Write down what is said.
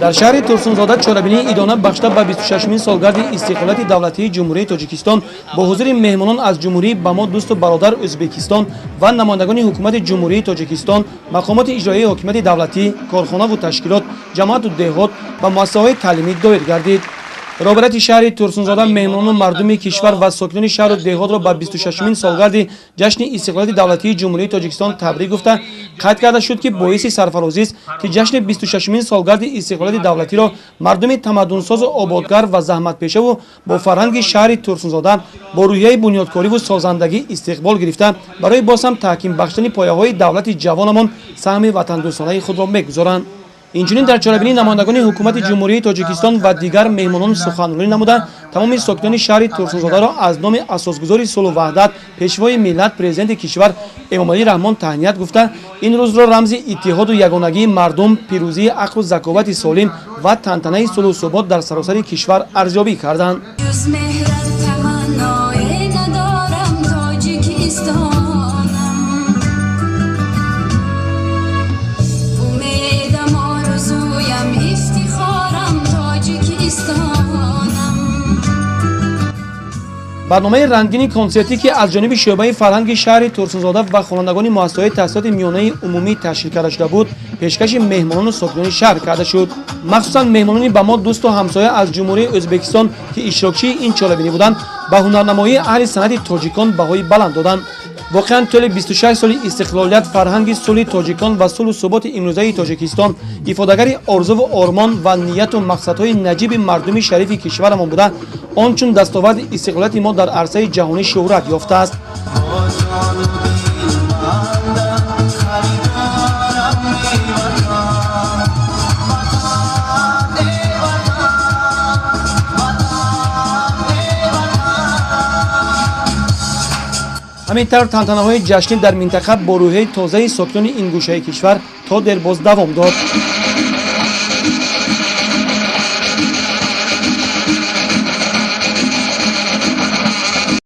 дар шаҳри Турсунзода чорабинии идона бахшида ба 26-мин солгарди истиқлолияти давлатии Ҷумҳурияи Тоҷикистон бо ҳузури меҳмонон аз ҷумҳурии ба мо дӯсту бародар Ӯзбекистон ва намояндагони ҳукумати Ҷумҳурияи Тоҷикистон, мақомоти иҷроии ҳокимияти давлатӣ, корхонаву ташкилот, ҷамоату деҳот ва муассисаҳои таълимӣ доир гардид. роҳбарияти шаҳри Турсунзода меҳмонону мардуми кишвар ва сокинони шаҳру деҳотро ба 26-мин солгарди ҷашни истиқлолияти давлатии Ҷумҳурияи Тоҷикистон табрик гуфта, қайд карда шуд, ки боиси сарфарозист, ки ҷашни 26-мин солгарди истиқлолияти давлатиро мардуми тамаддунсозу ободгар ва заҳматпешаву бо фарҳанги шаҳри Турсунзода бо рӯҳияи бунёдкориву созандагӣ истиқбол гирифта, барои боз ҳам таҳким бахшидани пояҳои давлати ҷавонамон саҳми ватандӯстонаи худро мегузоранд. инчунин дар чорабинии намояндагони ҳукумати Ҷумҳурияи Тоҷикистон ва дигар меҳмонон суханронӣ намуда, тамоми сокинони шаҳри Турсунзодаро аз номи асосгузори сулҳу ваҳдат, пешвои миллат, президенти кишвар Эмомалӣ Раҳмон таҳният гуфта, ин рӯзро рамзи иттиҳоду ягонагии мардум, пирӯзии ақлу заковати солим ва тантанаи сулҳу субот дар саросари кишвар арзёбӣ карданд. барномаи рангини консертӣ, ки аз ҷониби шӯъбаи фарҳанги шаҳри Турсунзода ва хонандагони муассисаҳои таҳсилоти миёнаи умумӣ ташкил карда шуда буд, пешкаши меҳмонону сокинони шаҳр карда шуд. махсусан меҳмонони ба мо дӯсту ҳамсоя аз Ҷумҳурияи Ӯзбекистон, ки иштирокчии ин чорабинӣ буданд, ба ҳунарнамоии аҳли санъати тоҷикон баҳои баланд доданд. воқеан тӯли 26 соли истиқлолият, фарҳанги сулҳи тоҷикон ва сулҳу суботи имрӯзаи Тоҷикистон ифодагари орзуву ормон ва нияту мақсадҳои наҷиби мардуми шарифи кишварамон буда, он чун дастоварди истиқлолияти мо дар арсаи ҷаҳонӣ шӯҳрат ёфтааст. ҳамин тавр тантанаҳои ҷашнӣ дар минтақа бо рӯҳияи тозаи сокинони ин гӯшаи кишвар то дербоз давом дод.